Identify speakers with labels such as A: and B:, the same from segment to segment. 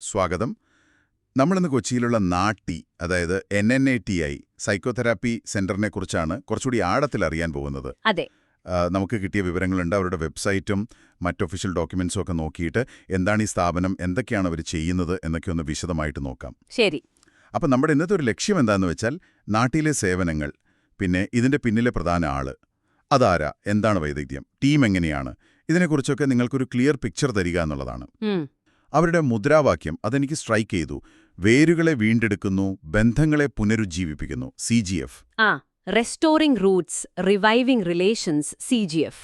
A: സ്വാഗതം. നമ്മളിന്ന് കൊച്ചിയിലുള്ള നാട്ടി, അതായത് NNATI സൈക്കോതെറാപ്പി സെന്ററിനെ കുറിച്ചാണ് കുറച്ചുകൂടി ആഴത്തിൽ അറിയാൻ പോകുന്നത്.
B: അതെ.
A: നമുക്ക് കിട്ടിയ വിവരങ്ങളുണ്ട്. അവരുടെ വെബ്സൈറ്റും മറ്റൊഫീഷ്യൽ ഡോക്യുമെന്റ്സും ഒക്കെ നോക്കിയിട്ട് എന്താണ് ഈ സ്ഥാപനം, എന്തൊക്കെയാണ് അവർ ചെയ്യുന്നത് എന്നൊക്കെ ഒന്ന് വിശദമായിട്ട് നോക്കാം.
B: ശരി.
A: അപ്പം നമ്മുടെ ഇന്നത്തെ ഒരു ലക്ഷ്യം എന്താണെന്ന് വെച്ചാൽ നാട്ടിലെ സേവനങ്ങൾ, പിന്നെ ഇതിന്റെ പിന്നിലെ പ്രധാന ആള്, അതാരാ, എന്താണ് വൈദഗ്ധ്യം, ടീം എങ്ങനെയാണ്, ഇതിനെക്കുറിച്ചൊക്കെ നിങ്ങൾക്കൊരു ക്ലിയർ പിക്ചർ തരിക എന്നുള്ളതാണ്. അവരുടെ മുദ്രാവാക്യം അതെനിക്ക് സ്ട്രൈക്ക് ചെയ്തു. വേരുകളെ വീണ്ടെടുക്കുന്നു, ബന്ധങ്ങളെ പുനരുജ്ജീവിപ്പിക്കുന്നു. CGF.
B: Restoring Roots, reviving relations, CGF.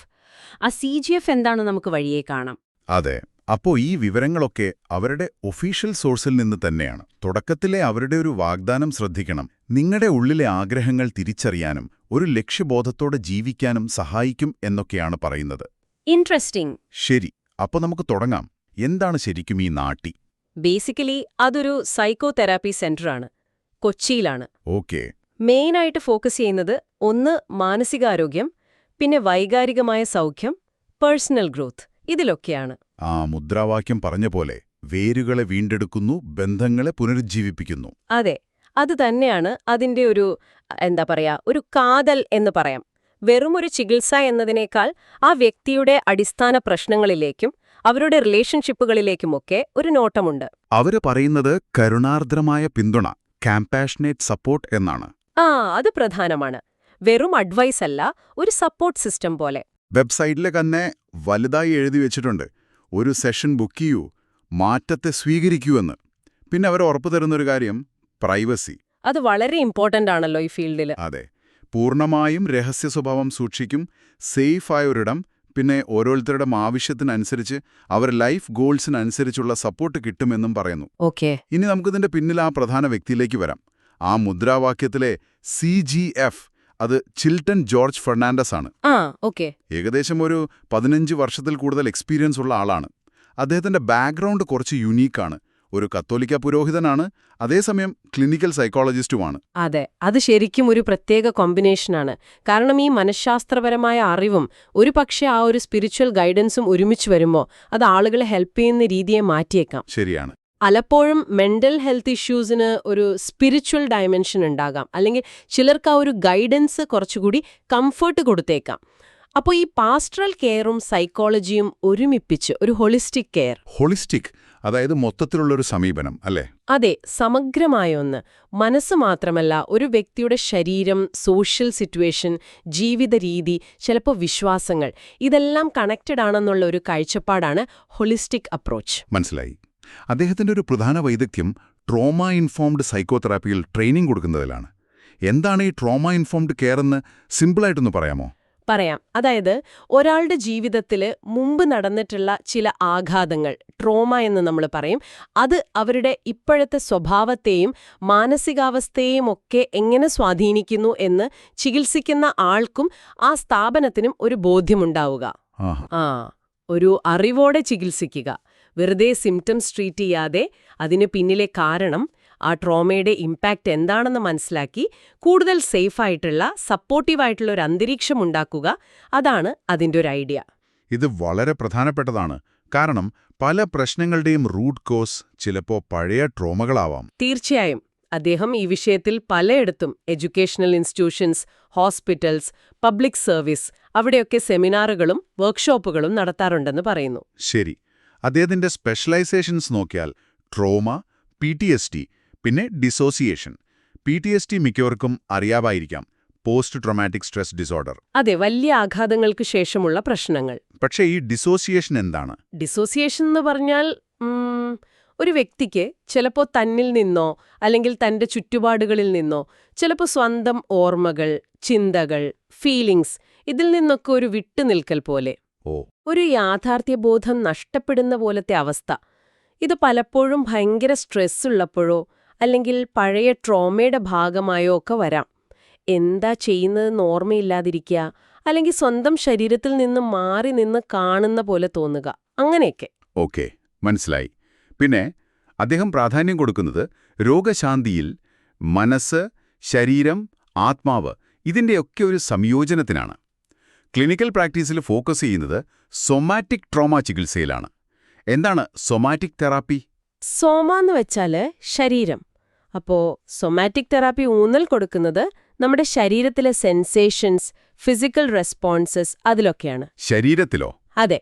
B: ആ CGF എന്താണ് നമുക്ക് വഴിയെ കാണാം.
A: അതെ. അപ്പോ ഈ വിവരങ്ങളൊക്കെ അവരുടെ ഒഫീഷ്യൽ സോഴ്സിൽ നിന്ന് തന്നെയാണ്. തുടക്കത്തിലെ അവരുടെ ഒരു വാഗ്ദാനം ശ്രദ്ധിക്കണം. നിങ്ങളുടെ ഉള്ളിലെ ആഗ്രഹങ്ങൾ തിരിച്ചറിയാനും ഒരു ലക്ഷ്യബോധത്തോടെ ജീവിക്കാനും സഹായിക്കും എന്നൊക്കെയാണ് പറയുന്നത്.
B: ഇൻട്രസ്റ്റിംഗ്.
A: ശരി, അപ്പോൾ നമുക്ക് തുടങ്ങാം. എന്താണ് ശരിക്കും ഈ നാട്ടി?
B: ബേസിക്കലി അതൊരു സൈക്കോതെറാപ്പി സെന്ററാണ്. കൊച്ചിയിലാണ്.
A: ഓക്കെ.
B: മെയിനായിട്ട് ഫോക്കസ് ചെയ്യുന്നത് ഒന്ന് മാനസികാരോഗ്യം, പിന്നെ വൈകാരികമായ സൗഖ്യം, പേഴ്സണൽ ഗ്രോത്ത്, ഇതിലൊക്കെയാണ്.
A: ആ മുദ്രാവാക്യം പറഞ്ഞ പോലെ വേരുകളെ വീണ്ടെടുക്കുന്നു, ബന്ധങ്ങളെ പുനരുജ്ജീവിപ്പിക്കുന്നു.
B: അതെ, അത് തന്നെയാണ് അതിന്റെ ഒരു കാതൽ എന്ന് പറയാം. വെറുമൊരു ചികിത്സ എന്നതിനേക്കാൾ ആ വ്യക്തിയുടെ അടിസ്ഥാന പ്രശ്നങ്ങളിലേക്കും അവരുടെ റിലേഷൻഷിപ്പുകളിലേക്കുമൊക്കെ ഒരു നോട്ടമുണ്ട്.
A: അവര് പറയുന്നത് കരുണാർദ്രമായ പിന്തുണ, കാംപാഷനേറ്റ് സപ്പോർട്ട് എന്നാണ്.
B: അത് പ്രധാനമാണ്. വെറും അഡ്വൈസ് അല്ല, ഒരു സപ്പോർട്ട് സിസ്റ്റം പോലെ.
A: വെബ്സൈറ്റിലെ തന്നെ വലുതായി എഴുതി വെച്ചിട്ടുണ്ട്, ഒരു സെഷൻ ബുക്ക് ചെയ്യൂ, മാറ്റത്തെ സ്വീകരിക്കൂ എന്ന്. പിന്നെ അവർ ഉറപ്പു തരുന്നൊരു കാര്യം, പ്രൈവസി.
B: അത് വളരെ ഇമ്പോർട്ടന്റ് ആണല്ലോ ഈ ഫീൽഡിൽ.
A: അതെ, പൂർണ്ണമായും രഹസ്യ സ്വഭാവം സൂക്ഷിക്കും, സേഫായ ഒരിടം, പിന്നെ ഓരോരുത്തരുടെ ആവശ്യത്തിനനുസരിച്ച് അവർ ലൈഫ് ഗോൾസിനനുസരിച്ചുള്ള സപ്പോർട്ട് കിട്ടുമെന്നും പറയുന്നു.
B: ഓക്കെ.
A: ഇനി നമുക്കിതിന്റെ പിന്നിൽ ആ പ്രധാന വ്യക്തിയിലേക്ക് വരാം. ആ മുദ്രാവാക്യത്തിലെ CGF, അത് ചിൽട്ടൺ ജോർജ് ഫെർണാണ്ടസ് ആണ്.
B: ഓക്കെ.
A: ഏകദേശം ഒരു 15 വർഷത്തിൽ കൂടുതൽ എക്സ്പീരിയൻസ് ഉള്ള ആളാണ്. അദ്ദേഹത്തിന്റെ ബാക്ക്ഗ്രൗണ്ട് കുറച്ച് യുണീക്കാണ്. ഒരു കത്തോലിക്ക പുരോഹിതനാണ്, അതേസമയം ക്ലിനിക്കൽ സൈക്കോളജിസ്റ്റുമാണ്.
B: അതെ, അത് ശരിക്കും ഒരു പ്രത്യേക കോമ്പിനേഷനാണ്. കാരണം ഈ മനഃശാസ്ത്രപരമായ അറിവും ഒരുപക്ഷെ ആ ഒരു സ്പിരിച്വൽ ഗൈഡൻസും ഒരുമിച്ച് വരുമ്പോൾ അത് ആളുകളെ ഹെൽപ്പ് ചെയ്യുന്ന രീതിയെ മാറ്റിയേക്കാം.
A: ശരിയാണ്.
B: പലപ്പോഴും മെന്റൽ ഹെൽത്ത് ഇഷ്യൂസിന് ഒരു സ്പിരിച്വൽ ഡയമെൻഷൻ ഉണ്ടാകാം, അല്ലെങ്കിൽ ചിലർക്ക് ആ ഒരു ഗൈഡൻസ് കുറച്ചുകൂടി കംഫർട്ട് കൊടുത്തേക്കാം. അപ്പോൾ ഈ പാസ്റ്ററൽ കെയറും സൈക്കോളജിയും ഒരുമിപ്പിച്ച് ഒരു ഹോളിസ്റ്റിക് കെയർ.
A: ഹോളിസ്റ്റിക്, അതായത് മൊത്തത്തിലുള്ളൊരു സമീപനം അല്ലേ?
B: അതെ, സമഗ്രമായ ഒന്ന്. മനസ്സ് മാത്രമല്ല, ഒരു വ്യക്തിയുടെ ശരീരം, സോഷ്യൽ സിറ്റുവേഷൻ, ജീവിത രീതി, ചിലപ്പോൾ വിശ്വാസങ്ങൾ, ഇതെല്ലാം കണക്റ്റഡ് ആണെന്നുള്ള ഒരു കാഴ്ചപ്പാടാണ് ഹോളിസ്റ്റിക് അപ്രോച്ച്.
A: മനസ്സിലായി. അദ്ദേഹത്തിന്റെ ഒരു പ്രധാന വൈദഗ്ധ്യം ട്രോമ ഇൻഫോംഡ് സൈക്കോതെറാപ്പിയിൽ ട്രെയിനിങ് കൊടുക്കുന്നതിലാണ്. എന്താണ് ഈ ട്രോമ ഇൻഫോംഡ് കെയർ എന്ന് സിമ്പിളായിട്ടൊന്ന് പറയാമോ?
B: പറയാം. അതായത് ഒരാളുടെ ജീവിതത്തിൽ മുമ്പ് നടന്നിട്ടുള്ള ചില ആഘാതങ്ങൾ, ട്രോമ എന്ന് നമ്മൾ പറയും, അത് അവരുടെ ഇപ്പോഴത്തെ സ്വഭാവത്തെയും മാനസികാവസ്ഥയെയും ഒക്കെ എങ്ങനെ സ്വാധീനിക്കുന്നു എന്ന് ചികിത്സിക്കുന്ന ആൾക്കും ആ സ്ഥാപനത്തിനും ഒരു ബോധ്യമുണ്ടാവുക. ഒരു അറിവോടെ ചികിത്സിക്കുക, വെറുതെ സിംറ്റംസ് ട്രീറ്റ് ചെയ്യാതെ അതിന് പിന്നിലെ കാരണം, ആ ട്രോമയുടെ ഇമ്പാക്റ്റ് എന്താണെന്ന് മനസ്സിലാക്കി കൂടുതൽ സേഫായിട്ടുള്ള സപ്പോർട്ടീവായിട്ടുള്ള ഒരു അന്തരീക്ഷം ഉണ്ടാക്കുക, അതാണ് അതിൻ്റെ ഒരു ഐഡിയ.
A: ഇത് വളരെ പ്രധാനപ്പെട്ടതാണ്. കാരണം പല പ്രശ്നങ്ങളുടെയും റൂട്ട് കോസ് ചിലപ്പോൾ പഴയ ട്രോമകളാവാം.
B: തീർച്ചയായും. അദ്ദേഹം ഈ വിഷയത്തിൽ പലയിടത്തും educational institutions, hospitals, public service, അവിടെയൊക്കെ സെമിനാറുകളും വർക്ക്ഷോപ്പുകളും നടത്താറുണ്ടെന്ന് പറയുന്നു.
A: ശരി. അദ്ദേഹത്തിന്റെ സ്പെഷ്യലൈസേഷൻസ് നോക്കിയാൽ ട്രോമ, PTSD, പിന്നെ ഡിസോസിയേഷൻ. PTSD മിക്കവർക്കും അറിയാമായിരിക്കാം, പോസ്റ്റ് ട്രോമാറ്റിക് സ്ട്രെസ് ഡിസോർഡർ.
B: അതെ, വലിയ ആഘാതങ്ങൾക്ക് ശേഷമുള്ള പ്രശ്നങ്ങൾ.
A: പക്ഷേ ഈ ഡിസോസിയേഷൻ എന്താണ്?
B: ഡിസോസിയേഷൻ എന്ന് പറഞ്ഞാൽ ഒരു വ്യക്തിക്ക് ചിലപ്പോൾ തന്നിൽ നിന്നോ അല്ലെങ്കിൽ തന്റെ ചുറ്റുപാടുകളിൽ നിന്നോ ചിലപ്പോൾ സ്വന്തം ഓർമ്മകൾ, ചിന്തകൾ, ഫീലിംഗ്സ്, ഇതിൽ നിന്നൊക്കെ ഒരു വിട്ടുനിൽക്കൽ പോലെ, ഒരു യാഥാർത്ഥ്യബോധം നഷ്ടപ്പെടുന്ന പോലത്തെ അവസ്ഥ. ഇത് പലപ്പോഴും ഭയങ്കര സ്ട്രെസ് ഉള്ളപ്പോഴോ അല്ലെങ്കിൽ പഴയ ട്രോമയുടെ ഭാഗമായോ ഒക്കെ വരാം. എന്താ ചെയ്യുന്നതെന്ന് ഓർമ്മയില്ലാതിരിക്കുക, അല്ലെങ്കിൽ സ്വന്തം ശരീരത്തിൽ നിന്ന് മാറി നിന്ന് കാണുന്ന പോലെ തോന്നുക, അങ്ങനെയൊക്കെ.
A: ഓക്കെ, മനസ്സിലായി. പിന്നെ അദ്ദേഹം പ്രാധാന്യം കൊടുക്കുന്നത് രോഗശാന്തിയിൽ മനസ്സ്, ശരീരം, ആത്മാവ്, ഇതിൻ്റെയൊക്കെ ഒരു സംയോജനത്തിനാണ്. ക്ലിനിക്കൽ പ്രാക്ടീസിൽ ഫോക്കസ് ചെയ്യുന്നത് സൊമാറ്റിക് ട്രോമ ചികിത്സയിലാണ്. എന്താണ് സൊമാറ്റിക് തെറാപ്പി?
B: സോമ എന്ന് വെച്ചാല് ശരീരം. അപ്പോ സൊമാറ്റിക് തെറാപ്പി ഊന്നൽ കൊടുക്കുന്നത് നമ്മുടെ ശരീരത്തിലെ സെൻസേഷൻസ്, ഫിസിക്കൽ റെസ്പോൺസസ് അതിലൊക്കെയാണ്.
A: ശരീരത്തിലോ?
B: അതെ.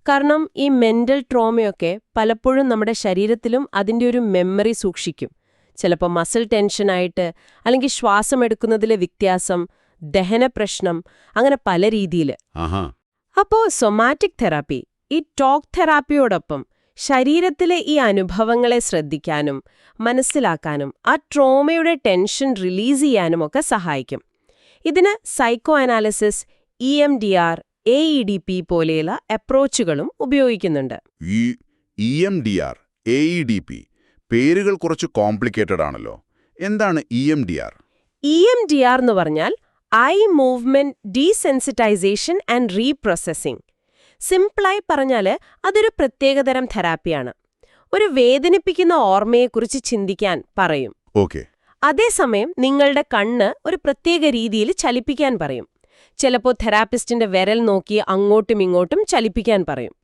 B: കാരണം ഈ മെന്റൽ ട്രോമയൊക്കെ പലപ്പോഴും നമ്മുടെ ശരീരത്തിലും അതിന്റെ ഒരു മെമ്മറി സൂക്ഷിക്കും. ചിലപ്പോൾ മസിൽ ടെൻഷനായിട്ട്, അല്ലെങ്കിൽ ശ്വാസമെടുക്കുന്നതിലെ വ്യത്യാസം, ദഹന പ്രശ്നം, അങ്ങനെ പല രീതിയിൽ. അപ്പോ സൊമാറ്റിക് തെറാപ്പി ഈ ടോക്ക് തെറാപ്പിയോടൊപ്പം ശരീരത്തിലെ ഈ അനുഭവങ്ങളെ ശ്രദ്ധിക്കാനും മനസ്സിലാക്കാനും ആ ട്രോമയുടെ ടെൻഷൻ റിലീസ് ചെയ്യാനും ഒക്കെ സഹായിക്കും. ഇതിന് സൈക്കോ അനാലിസിസ്, EMDR, AEDP പോലെയുള്ള അപ്രോച്ചുകളും ഉപയോഗിക്കുന്നുണ്ട്.
A: ഈ EMDR, AEDP പേരുകൾ കുറച്ച് കോംപ്ലിക്കേറ്റഡ് ആണല്ലോ. എന്താണ് EMDR?
B: EMDR എന്ന് പറഞ്ഞാൽ ഐ മൂവ്മെന്റ് ഡീസെൻസിറ്റൈസേഷൻ ആൻഡ് റീപ്രൊസസിംഗ്. സിംപിളായി പറഞ്ഞാൽ അതൊരു പ്രത്യേകതരം തെറാപ്പിയാണ്. ഒരു വേദനിപ്പിക്കുന്ന ഓർമ്മയെക്കുറിച്ച് ചിന്തിക്കാൻ പറയും.
A: ഓക്കെ.
B: അതേസമയം നിങ്ങളുടെ കണ്ണ് ഒരു പ്രത്യേക രീതിയിൽ ചലിപ്പിക്കാൻ പറയും. ചിലപ്പോൾ തെറാപ്പിസ്റ്റിന്റെ വിരൽ നോക്കി അങ്ങോട്ടും ഇങ്ങോട്ടും ചലിപ്പിക്കാൻ പറയും.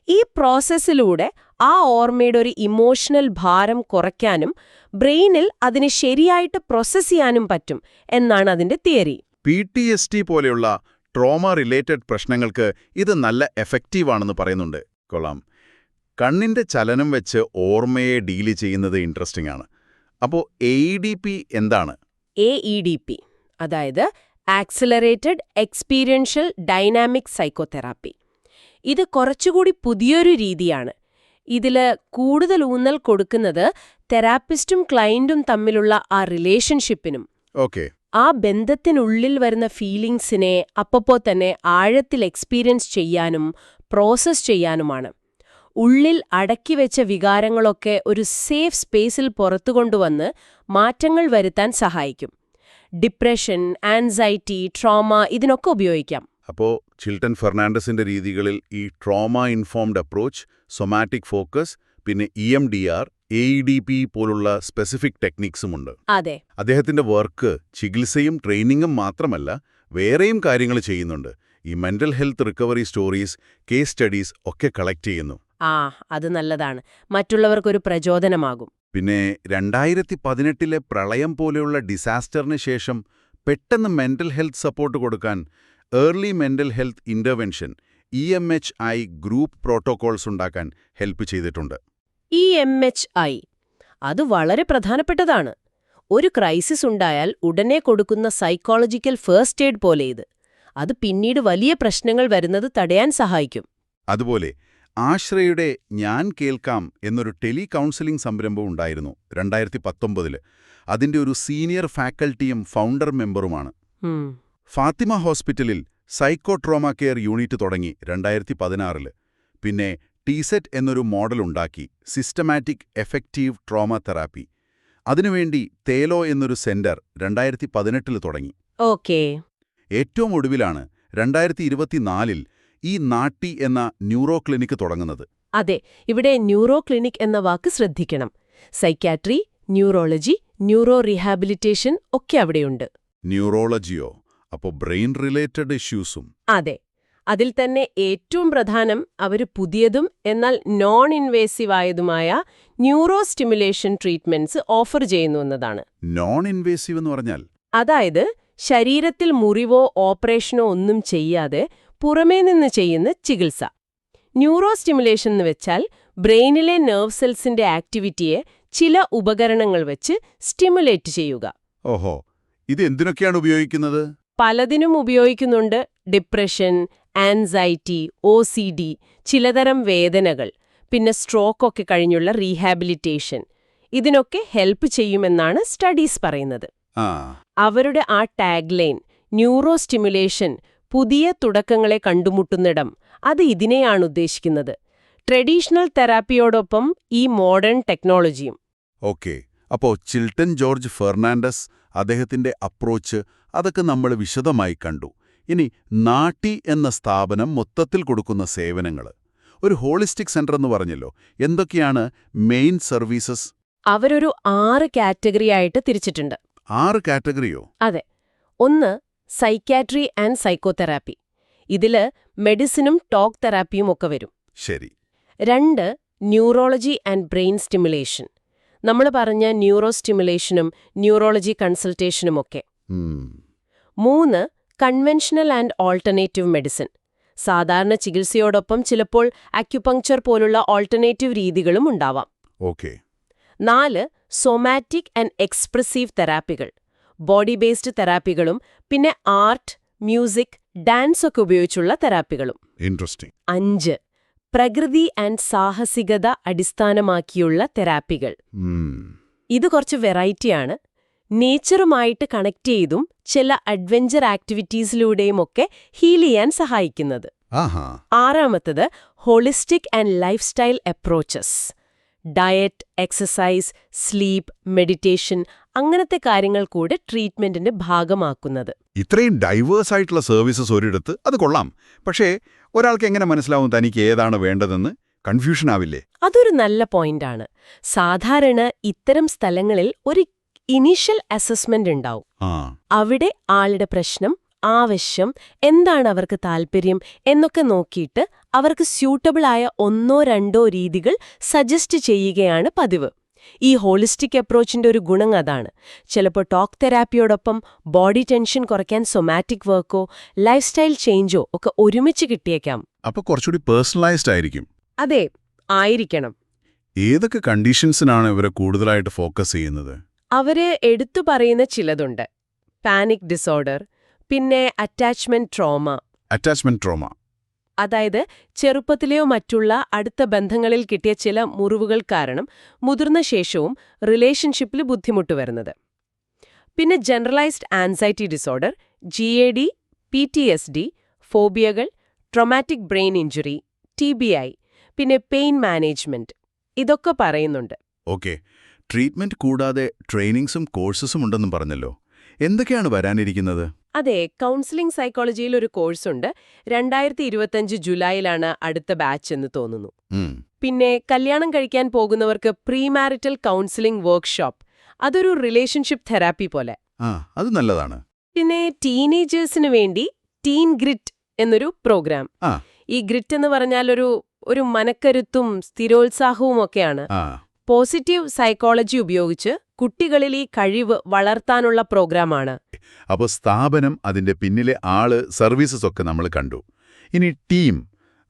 B: ഈ പ്രോസസ്സിലൂടെ ആ ഓർമ്മയുടെ ഒരു ഇമോഷണൽ ഭാരം കുറയ്ക്കാനും ബ്രെയിനിൽ അതിനെ ശരിയായിട്ട് പ്രോസസ് ചെയ്യാനും പറ്റും എന്നാണ് അതിന്റെ തിയറി.
A: PTSD പോലെയുള്ള ട്രോമ റിലേറ്റഡ് പ്രശ്നങ്ങൾക്ക് ഇത് നല്ല എഫക്റ്റീവാണെന്ന് പറയുന്നുണ്ട്. കൊള്ളാം. കണ്ണിന്റെ ചലനം വെച്ച് ഓർമ്മയെ ഡീല് ചെയ്യുന്നത് ഇൻട്രസ്റ്റിംഗ് ആണ്. അപ്പോൾ AEDP എന്താണ്?
B: AEDP അതായത് ആക്സിലറേറ്റഡ് എക്സ്പീരിയൻഷ്യൽ ഡൈനാമിക് സൈക്കോതെറാപ്പി. ഇത് കുറച്ചുകൂടി പുതിയൊരു രീതിയാണ്. ഇതില് കൂടുതൽ ഊന്നൽ കൊടുക്കുന്നത് തെറാപ്പിസ്റ്റും ക്ലയന്റും തമ്മിലുള്ള ആ റിലേഷൻഷിപ്പിനും ആ ബന്ധത്തിനുള്ളിൽ വരുന്ന ഫീലിംഗ്സിനെ അപ്പപ്പോ തന്നെ ആഴത്തിൽ എക്സ്പീരിയൻസ് ചെയ്യാനും പ്രോസസ് ചെയ്യാനുമാണ്. ഉള്ളിൽ അടക്കിവെച്ച വികാരങ്ങളൊക്കെ ഒരു സേഫ് സ്പേസിൽ പുറത്തുകൊണ്ടുവന്ന് മാറ്റങ്ങൾ വരുത്താൻ സഹായിക്കും. ഡിപ്രഷൻ, ആൻസൈറ്റി, ട്രോമ ഇതിനൊക്കെ ഉപയോഗിക്കാം.
A: അപ്പോൾ ചിൽട്ടൺ ഫെർണാണ്ടസിന്റെ രീതികളിൽ ഈ trauma informed approach, somatic focus, പിന്നെ EMDR, AEDP പോലുള്ള സ്പെസിഫിക് ടെക്നിക്സുമുണ്ട്.
B: അതെ.
A: അദ്ദേഹത്തിന്റെ വർക്ക് ചികിത്സയും ട്രെയിനിങ്ങും മാത്രമല്ല, വേറെയും കാര്യങ്ങൾ ചെയ്യുന്നുണ്ട്. ഈ mental health recovery stories, case studies ഒക്കെ കളക്ട് ചെയ്യുന്നു.
B: അത് നല്ലതാണ്. മറ്റുള്ളവർക്കൊരു പ്രചോദനമാകും.
A: പിന്നെ 2018 പ്രളയം പോലെയുള്ള ഡിസാസ്റ്ററിന് ശേഷം പെട്ടെന്ന് മെന്റൽ ഹെൽത്ത് സപ്പോർട്ട് കൊടുക്കാൻ early mental health intervention EMHI group protocols ഉണ്ടാക്കാൻ ഹെൽപ്പ് ചെയ്തിട്ടുണ്ട്.
B: EMHI അത് വളരെ പ്രധാനപ്പെട്ടതാണ്. ഒരു ക്രൈസിസ് ഉണ്ടായാൽ ഉടനെ കൊടുക്കുന്ന സൈക്കോളജിക്കൽ ഫസ്റ്റ് എയ്ഡ് പോലെ ഇത്. അത് പിന്നീട് വലിയ പ്രശ്നങ്ങൾ വരുന്നത് തടയാൻ സഹായിക്കും.
A: അതുപോലെ ആശ്രയുടെ ഞാൻ കേൾക്കാം എന്നൊരു ടെലി കൗൺസിലിംഗ് സംരംഭം ഉണ്ടായിരുന്നു 2019. അതിന്റെ ഒരു സീനിയർ ഫാക്കൽറ്റിയും ഫൗണ്ടർ മെമ്പറുമാണ്. ഫാത്തിമ ഹോസ്പിറ്റലിൽ സൈക്കോ ട്രോമ കെയർ യൂണിറ്റ് തുടങ്ങി 2016. പിന്നെ TSET എന്നൊരു മോഡൽ ഉണ്ടാക്കി, സിസ്റ്റമാറ്റിക് എഫക്റ്റീവ് ട്രോമ തെറാപ്പി. അതിനുവേണ്ടി തേലോ എന്നൊരു സെന്റർ 2018 തുടങ്ങി. ഏറ്റവും ഒടുവിലാണ് 2024 ഈ നാട്ടി എന്ന ന്യൂറോ ക്ലിനിക്ക് തുടങ്ങുന്നത്.
B: അതെ, ഇവിടെ ന്യൂറോ ക്ലിനിക് എന്ന വാക്ക് ശ്രദ്ധിക്കണം. സൈക്യാട്രി, ന്യൂറോളജി, ന്യൂറോ റീഹാബിലിറ്റേഷൻ ഒക്കെ അവിടെയുണ്ട്.
A: ന്യൂറോളജിയോ? അപ്പോൾ ബ്രെയിൻ റിലേറ്റഡ് ഇഷ്യൂസും?
B: അതെ. അതിൽ തന്നെ ഏറ്റവും പ്രധാനം അവർ പുതിയതും എന്നാൽ നോൺ ഇൻവേസീവ് ആയതുമായ ന്യൂറോ സ്റ്റിമുലേഷൻ ട്രീറ്റ്മെന്റ്സ് ഓഫർ ചെയ്യുന്നു എന്നതാണ്.
A: നോൺ ഇൻവേസീവ് എന്ന് പറഞ്ഞാൽ?
B: അതായത് ശരീരത്തിൽ മുറിവോ ഓപ്പറേഷനോ ഒന്നും ചെയ്യാതെ പുറമേ നിന്ന് ചെയ്യുന്ന ചികിത്സ. ന്യൂറോ സ്റ്റിമുലേഷൻ എന്ന് വെച്ചാൽ ബ്രെയിനിലെ നെർവ് സെൽസിന്റെ ആക്ടിവിറ്റിയെ ചില ഉപകരണങ്ങൾ വെച്ച് സ്റ്റിമുലേറ്റ് ചെയ്യുക.
A: ഓഹോ, ഇത് എന്തിനൊക്കെയാണ് ഉപയോഗിക്കുന്നത്?
B: പലതിനും ഉപയോഗിക്കുന്നുണ്ട്. ഡിപ്രഷൻ, ആൻസൈറ്റി, OCD, ചിലതരം വേദനകൾ, പിന്നെ സ്ട്രോക്കൊക്കെ കഴിഞ്ഞുള്ള റീഹാബിലിറ്റേഷൻ. ഇതിനൊക്കെ ഹെൽപ്പ് ചെയ്യുമെന്നാണ് സ്റ്റഡീസ് പറയുന്നത്. അവരുടെ ആ ടാഗ് ലൈൻ ന്യൂറോ സ്റ്റിമുലേഷൻ പുതിയ തുടക്കങ്ങളെ കണ്ടുമുട്ടുന്നിടം, അത് ഇതിനെയാണ് ഉദ്ദേശിക്കുന്നത്. ട്രഡീഷണൽ തെറാപ്പിയോടൊപ്പം ഈ മോഡേൺ ടെക്നോളജിയും.
A: ഓക്കെ. അപ്പോൾ ചിൽട്ടൺ ജോർജ് ഫെർണാണ്ടസ്, അദ്ദേഹത്തിന്റെ അപ്രോച്ച്, അതൊക്കെ നമ്മൾ വിശദമായി കണ്ടു. ഇനി നാട്ടി എന്ന സ്ഥാപനം മൊത്തത്തിൽ കൊടുക്കുന്ന സേവനങ്ങൾ, ഒരു ഹോളിസ്റ്റിക് സെന്റർ എന്ന് പറഞ്ഞല്ലോ, എന്തൊക്കെയാണ് മെയിൻ സർവീസസ്?
B: അവരൊരു 6 കാറ്റഗറി ആയിട്ട് തിരിച്ചിട്ടുണ്ട്.
A: 6 കാറ്റഗറിയോ?
B: അതെ. 1 സൈക്യാട്രി ആൻഡ് സൈക്കോതെറാപ്പി. ഇതില് മെഡിസിനും ടോക്ക് തെറാപ്പിയും ഒക്കെ വരും.
A: ശരി.
B: 2 ന്യൂറോളജി ആൻഡ് ബ്രെയിൻ സ്റ്റിമുലേഷൻ. നമ്മൾ പറഞ്ഞ ന്യൂറോ സ്റ്റിമുലേഷനും ന്യൂറോളജി കൺസൾട്ടേഷനുമൊക്കെ. 3 കൺവെൻഷണൽ ആൻഡ് ഓൾട്ടർനേറ്റീവ് മെഡിസിൻ. സാധാരണ ചികിത്സയോടൊപ്പം ചിലപ്പോൾ അക്യുപങ്ക്ചർ പോലുള്ള ഓൾട്ടർനേറ്റീവ് രീതികളും ഉണ്ടാവാം.
A: ഓക്കെ.
B: 4 സൊമാറ്റിക് ആൻഡ് എക്സ്പ്രസീവ് തെറാപ്പികൾ. ബോഡി ബേസ്ഡ് തെറാപ്പികളും പിന്നെ ആർട്ട്, മ്യൂസിക്, ഡാൻസ് ഒക്കെ ഉപയോഗിച്ചുള്ള തെറാപ്പികളും.
A: ഇൻട്രസ്റ്റിംഗ്.
B: 5 പ്രകൃതി ആൻഡ് സാഹസികത അടിസ്ഥാനമാക്കിയുള്ള തെറാപ്പികൾ. ഇത് കുറച്ച് വെറൈറ്റിയാണ്. നേച്ചറുമായിട്ട് കണക്ട് ചെയ്തും ചില അഡ്വഞ്ചർ ആക്ടിവിറ്റീസിലൂടെയുമൊക്കെ ഹീൽ ചെയ്യാൻ സഹായിക്കുന്നത്. 6 holistic and life style approaches. Diet, exercise, sleep, meditation അങ്ങനത്തെ കാര്യങ്ങൾ കൂടെ ട്രീറ്റ്മെന്റിന്റെ ഭാഗമാക്കുന്നത്.
A: ഇത്രയും ഡൈവേഴ്സ് ആയിട്ടുള്ള സർവീസസ് ഒരിടത്ത് അത് കൊള്ളാം. പക്ഷേ ഒരാൾക്ക് എങ്ങനെ മനസ്സിലാവും തനിക്ക് ഏതാണ് വേണ്ടതെന്ന്? കൺഫ്യൂഷൻ ആവില്ലേ?
B: അതൊരു നല്ല പോയിന്റാണ്. സാധാരണ ഇത്തരം സ്ഥലങ്ങളിൽ ഒരു ഇനീഷ്യൽ അസസ്മെന്റ് ഉണ്ടാവും. അവിടെ ആളുടെ പ്രശ്നം, ആവശ്യം, എന്താണ് അവർക്ക് താല്പര്യം എന്നൊക്കെ നോക്കിയിട്ട് അവർക്ക് സ്യൂട്ടബിൾ ആയ 1-2 രീതികൾ സജസ്റ്റ് ചെയ്യുകയാണ് പതിവ്. ഈ ഹോളിസ്റ്റിക് അപ്രോച്ചിന്റെ ഒരു ഗുണം അതാണ്. ചിലപ്പോൾ ടോക്ക് തെറാപ്പിയോടൊപ്പം ബോഡി ടെൻഷൻ കുറയ്ക്കാൻ സൊമാറ്റിക് വർക്കോ ലൈഫ് സ്റ്റൈൽ ചേഞ്ചോ ഒക്കെ ഒരുമിച്ച് കിട്ടിയേക്കാം.
A: അപ്പോൾ കുറച്ചുകൂടി പേഴ്സണലൈസ്ഡ് ആയിരിക്കും.
B: അതെ, ആയിരിക്കണം.
A: ഏതൊക്കെ കണ്ടീഷൻസിനാണ് ഇവരെ കൂടുതലായിട്ട് ഫോക്കസ് ചെയ്യുന്നത്?
B: അവര് എടുത്തു പറയുന്ന ചിലതുണ്ട്. പാനിക് ഡിസോർഡർ, പിന്നെ അറ്റാച്ച്മെന്റ് ട്രോമ. അതായത് ചെറുപ്പത്തിലെയോ മറ്റുള്ള അടുത്ത ബന്ധങ്ങളിൽ കിട്ടിയ ചില മുറിവുകൾ കാരണം മുതിർന്ന ശേഷവും റിലേഷൻഷിപ്പിൽ ബുദ്ധിമുട്ട് വരുന്നത്. പിന്നെ generalised anxiety disorder, GAD, PTSD, ഫോബിയകൾ, ട്രോമാറ്റിക് ബ്രെയിൻ ഇഞ്ചുറി, TBI, പിന്നെ പെയിൻ മാനേജ്മെന്റ്, ഇതൊക്കെ പറയുന്നുണ്ട്.
A: ഓക്കെ. ട്രീറ്റ്മെന്റ് കൂടാതെ ട്രെയിനിങ്സും കോഴ്സസും ഉണ്ടെന്നും പറഞ്ഞല്ലോ. എന്തൊക്കെയാണ് വരാനിരിക്കുന്നത്?
B: അതെ, കൗൺസിലിംഗ് സൈക്കോളജിയിൽ ഒരു കോഴ്സുണ്ട്. 2025 ജൂലൈയിലാണ് അടുത്ത ബാച്ച് എന്ന് തോന്നുന്നു. പിന്നെ കല്യാണം കഴിക്കാൻ പോകുന്നവർക്ക് പ്രീമാരിറ്റൽ കൗൺസിലിംഗ് വർക്ക്ഷോപ്പ്. അതൊരു റിലേഷൻഷിപ്പ് തെറാപ്പി പോലെ.
A: അത് നല്ലതാണ്.
B: പിന്നെ ടീനേജേഴ്സിന് വേണ്ടി ടീൻ ഗ്രിറ്റ് എന്നൊരു പ്രോഗ്രാം. ഈ ഗ്രിറ്റ് എന്ന് പറഞ്ഞാൽ ഒരു മനക്കരുത്തും സ്ഥിരോത്സാഹവും ഒക്കെയാണ്. പോസിറ്റീവ് സൈക്കോളജി ഉപയോഗിച്ച് കുട്ടികളിൽ ഈ കഴിവ് വളർത്താനുള്ള പ്രോഗ്രാമാണ്.
A: അപ്പോൾ സ്ഥാപനം, അതിന്റെ പിന്നിലെ ആള്, സർവീസസ് ഒക്കെ നമ്മൾ കണ്ടു. ഇനി ടീം,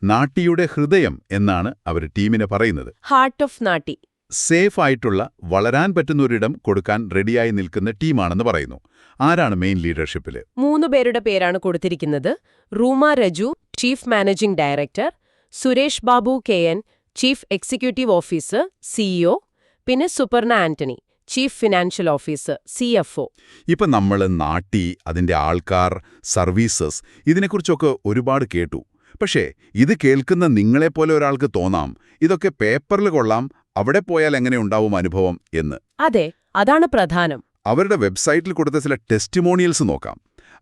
A: നാട്ടിയുടെ ഹൃദയം എന്നാണ് അവർ ടീമിനെ പറയുന്നത്.
B: ഹാർട്ട് ഓഫ് നാട്ടി.
A: സേഫ് ആയിട്ടുള്ള, വളരാൻ പറ്റുന്നൊരിടം കൊടുക്കാൻ റെഡിയായി നിൽക്കുന്ന ടീമാണെന്ന് പറയുന്നു. ആരാണ് മെയിൻ ലീഡർഷിപ്പില്?
B: 3 പേരുടെ പേരാണ് കൊടുത്തിരിക്കുന്നത്. Ruma Raju, chief managing director, Suresh Babu KN, chief executive officer CEO, പിന്നെ Suparna Antony, chief financial officer CFO.
A: ഇപ്പം നമ്മൾ നാട്ടി, അതിന്റെ ആൾക്കാർ, സർവീസസ്, ഇതിനെക്കുറിച്ചൊക്കെ ഒരുപാട് കേട്ടു. പക്ഷേ ഇത് കേൾക്കുന്ന നിങ്ങളെപ്പോലെ ഒരാൾക്ക് തോന്നാം ഇതൊക്കെ പേപ്പറിൽ കൊള്ളാം, അവിടെ പോയാൽ എങ്ങനെ ഉണ്ടാവും അനുഭവം എന്ന്.
B: അതെ, അതാണ് പ്രധാനം.
A: അവരുടെ വെബ്സൈറ്റിൽ കൊടുത്ത ചില ടെസ്റ്റിമോണിയൽസ് നോക്കാം.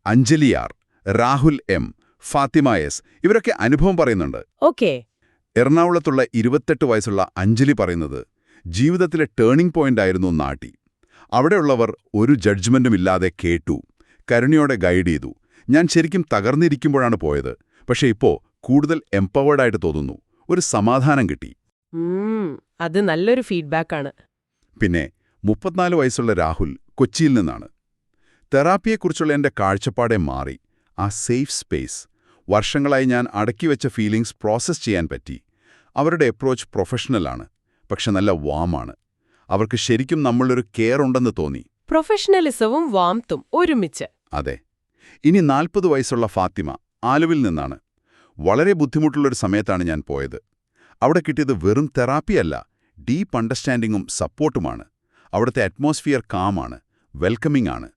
A: Anjali R, Rahul M, Fathima S, ഇവരൊക്കെ അനുഭവം പറയുന്നുണ്ട്.
B: ഓക്കെ.
A: എറണാകുളത്തുള്ള 28 വയസ്സുള്ള അഞ്ജലി പറയുന്നത് ജീവിതത്തിലെ ടേണിംഗ് പോയിന്റ് ആയിരുന്നു നാട്ടി. അവിടെയുള്ളവർ ഒരു ജഡ്ജ്മെന്റും ഇല്ലാതെ കേട്ടു, കരുണയോടെ ഗൈഡ് ചെയ്തു. ഞാൻ ശരിക്കും തകർന്നിരിക്കുമ്പോഴാണ് പോയത്. പക്ഷേ ഇപ്പോൾ കൂടുതൽ എംപവേർഡായിട്ട് തോന്നുന്നു. ഒരു സമാധാനം കിട്ടി.
B: അത് നല്ലൊരു ഫീഡ്ബാക്കാണ്.
A: പിന്നെ 34 വയസ്സുള്ള രാഹുൽ കൊച്ചിയിൽ നിന്നാണ്. തെറാപ്പിയെക്കുറിച്ചുള്ള എൻ്റെ കാഴ്ചപ്പാടെ മാറി. ആ സേഫ് സ്പേസ്, വർഷങ്ങളായി ഞാൻ അടക്കിവെച്ച ഫീലിംഗ്സ് പ്രോസസ്സ് ചെയ്യാൻ പറ്റി. അവരുടെ അപ്രോച്ച് പ്രൊഫഷണലാണ്, പക്ഷെ നല്ല വാമാണ്. അവർക്ക് ശരിക്കും നമ്മളൊരു കെയർ ഉണ്ടെന്ന് തോന്നി.
B: പ്രൊഫഷണലിസവും വാംത്തും ഒരുമിച്ച്.
A: അതെ. ഇനി 40 വയസ്സുള്ള ഫാത്തിമ ആലുവിൽ നിന്നാണ്. വളരെ ബുദ്ധിമുട്ടുള്ളൊരു സമയത്താണ് ഞാൻ പോയത്. അവിടെ കിട്ടിയത് വെറും തെറാപ്പിയല്ല, ഡീപ്പ് അണ്ടർസ്റ്റാൻഡിങ്ങും സപ്പോർട്ടുമാണ്. അവിടുത്തെ അറ്റ്മോസ്ഫിയർ കാമാണ്, വെൽക്കമിംഗ് ആണ്.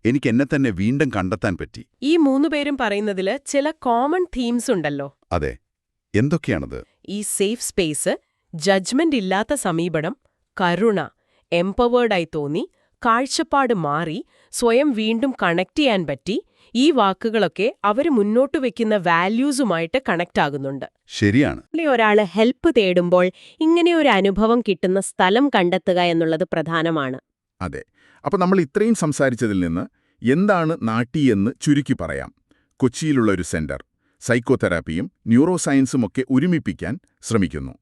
A: എനിക്ക് എന്നെ തന്നെ വീണ്ടും കണ്ടെത്താൻ പറ്റി.
B: ഈ 3 പേരും പറയുന്നതിൽ ചില കോമൺ തീംസ് ഉണ്ടല്ലോ.
A: അതെ. എന്തൊക്കെയാണത്?
B: ഈ സേഫ് സ്പേസ്, ജഡ്ജ്മെന്റ് ഇല്ലാത്ത സമീപനം, കരുണ, എംപവേർഡായി തോന്നി, കാഴ്ചപ്പാട് മാറി, സ്വയം വീണ്ടും കണക്ട് ചെയ്യാൻ പറ്റി. ഈ വാക്കുകളൊക്കെ അവർ മുന്നോട്ട് വയ്ക്കുന്ന വാല്യൂസുമായിട്ട് കണക്ട് ആകുന്നുണ്ട്.
A: ശരിയാണ്.
B: ഒരാള് ഹെൽപ്പ് തേടുമ്പോൾ ഇങ്ങനെയൊരു അനുഭവം കിട്ടുന്ന സ്ഥലം കണ്ടെത്തുക എന്നുള്ളത് പ്രധാനമാണ്.
A: അതെ. അപ്പോൾ നമ്മൾ ഇത്രയും സംസാരിച്ചതിൽ നിന്ന് എന്താണ് നാട്ടി എന്ന് ചുരുക്കി പറയാം. കൊച്ചിയിലുള്ള ഒരു സെന്റർ സൈക്കോതെറാപ്പിയും ന്യൂറോ സയൻസും ഒക്കെ ഒരുമിപ്പിക്കാൻ ശ്രമിക്കുന്നു.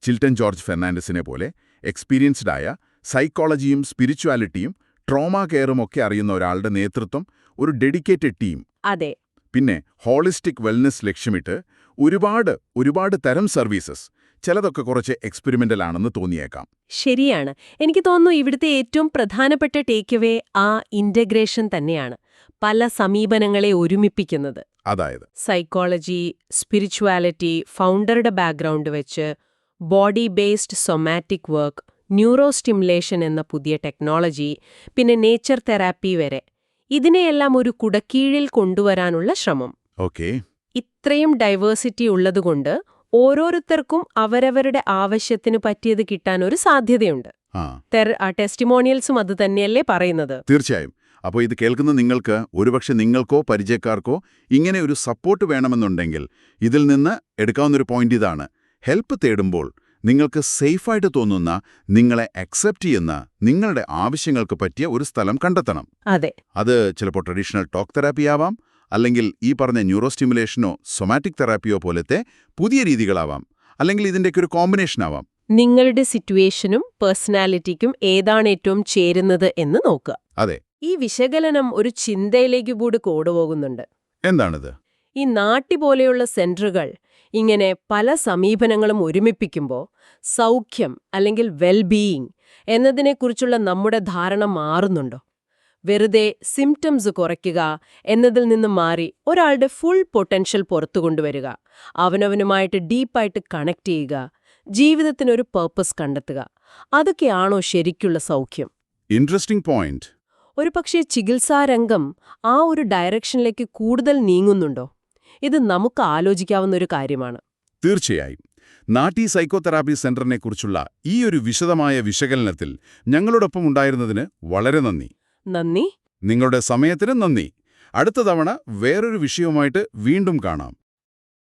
A: ചിൽട്ടൺ ജോർജ് ഫെർണാണ്ടസിനെ പോലെ എക്സ്പീരിയൻസ്ഡായ സൈക്കോളജിയും സ്പിരിച്വാലിറ്റിയും ട്രോമ കെയറും ഒക്കെ അറിയുന്ന ഒരാളുടെ നേതൃത്വം, ഒരു ഡെഡിക്കേറ്റഡ് ടീം.
B: അതെ.
A: പിന്നെ ഹോളിസ്റ്റിക് വെൽനെസ് ലക്ഷ്യമിട്ട് ഒരുപാട് തരം സർവീസസ്. ചിലതൊക്കെ കുറച്ച് എക്സ്പെരിമെന്റൽ ആണെന്ന് തോന്നിയേക്കാം.
B: ശരിയാണ്. എനിക്ക് തോന്നുന്നു ഇവിടുത്തെ ഏറ്റവും പ്രധാനപ്പെട്ട ടേക്ക് അവേ ആ ഇന്റഗ്രേഷൻ തന്നെയാണ്. പല സമീപനങ്ങളെ ഒരുമിപ്പിക്കുന്നത്.
A: അതായത്
B: സൈക്കോളജി, സ്പിരിച്വാലിറ്റി, ഫൗണ്ടറുടെ ബാക്ക്ഗ്രൗണ്ട് വെച്ച് body based somatic work, neuro stimulation എന്ന പുതിയ ടെക്നോളജി, പിന്നെ നേച്ചർ തെറാപ്പി വരെ, ഇതിനെയെല്ലാം ഒരു കുടക്കീഴിൽ കൊണ്ടുവരാനുള്ള ശ്രമം.
A: ഓക്കേ.
B: ഇത്രയും ഡൈവേഴ്സിറ്റി ഉള്ളതുകൊണ്ട് ഓരോരുത്തർക്കും അവരവരുടെ ആവശ്യത്തിന് പറ്റിയത് കിട്ടാൻ ഒരു സാധ്യതയുണ്ട്. ടെസ്റ്റിമോണിയൽസും അത് തന്നെയല്ലേ പറയുന്നത്?
A: തീർച്ചയായും. അപ്പോൾ ഇത് കേൾക്കുന്ന നിങ്ങൾക്ക്, ഒരുപക്ഷെ നിങ്ങൾക്കോ പരിചയക്കാർക്കോ ഇങ്ങനെ ഒരു സപ്പോർട്ട് വേണമെന്നുണ്ടെങ്കിൽ ഇതിൽ നിന്ന് എടുക്കാവുന്നൊരു പോയിന്റ് ഇതാണ്. ഹെൽപ്പ് തേടുമ്പോൾ നിങ്ങൾക്ക് സേഫായിട്ട് തോന്നുന്ന, നിങ്ങളെ അക്സെപ്റ്റ് ചെയ്യുന്ന, നിങ്ങളുടെ ആവശ്യങ്ങൾക്ക് പറ്റിയ ഒരു സ്ഥലം കണ്ടെത്തണം.
B: അതെ.
A: അത് ചിലപ്പോൾ ട്രഡീഷണൽ ടോക്ക് തെറാപ്പി ആവാം, അല്ലെങ്കിൽ ഈ പറഞ്ഞ ന്യൂറോ സ്റ്റിമുലേഷനോ സൊമാറ്റിക് തെറാപ്പിയോ പോലത്തെ പുതിയ രീതികളാവാം, അല്ലെങ്കിൽ ഇതിൻ്റെയൊക്കെ ഒരു കോമ്പിനേഷൻ ആവാം.
B: നിങ്ങളുടെ സിറ്റുവേഷനും പേഴ്സണാലിറ്റിക്കും ഏതാണ് ഏറ്റവും ചേരുന്നത് എന്ന് നോക്കുക.
A: അതെ.
B: ഈ വിശകലനം ഒരു ചിന്തയിലേക്ക് കൂടി കൊണ്ടുപോകുന്നുണ്ട്.
A: എന്താണിത്?
B: ഈ നാട്ടി പോലെയുള്ള സെന്ററുകൾ ഇങ്ങനെ പല സമീപനങ്ങളും ഒരുമിപ്പിക്കുമ്പോൾ സൗഖ്യം അല്ലെങ്കിൽ വെൽബീയിങ് എന്നതിനെക്കുറിച്ചുള്ള നമ്മുടെ ധാരണ മാറുന്നുണ്ടോ? വെറുതെ സിംറ്റംസ് കുറയ്ക്കുക എന്നതിൽ നിന്ന് മാറി ഒരാളുടെ ഫുൾ പൊട്ടൻഷ്യൽ പുറത്തു കൊണ്ടുവരിക, അവനവനുമായിട്ട് ഡീപ്പായിട്ട് കണക്ട് ചെയ്യുക, ജീവിതത്തിനൊരു പർപ്പസ് കണ്ടെത്തുക, അതൊക്കെയാണോ ശരിക്കുള്ള സൗഖ്യം?
A: Interesting point.
B: ഒരുപക്ഷേ ചികിത്സാരംഗം ആ ഒരു ഡയറക്ഷനിലേക്ക് കൂടുതൽ നീങ്ങുന്നുണ്ടോ? ഇത് നമുക്ക് ആലോചിക്കാവുന്നൊരു കാര്യമാണ്.
A: തീർച്ചയായും. നാട്ടി സൈക്കോതെറാപ്പി സെന്ററിനെക്കുറിച്ചുള്ള ഈ ഒരു വിശദമായ വിശകലനത്തിൽ ഞങ്ങളോടൊപ്പം ഉണ്ടായിരുന്നതിന് വളരെ നന്ദി.
B: നന്ദി.
A: നിങ്ങളുടെ സമയത്തിന് നന്ദി. അടുത്ത തവണ വേറൊരു വിഷയവുമായിട്ട് വീണ്ടും കാണാം.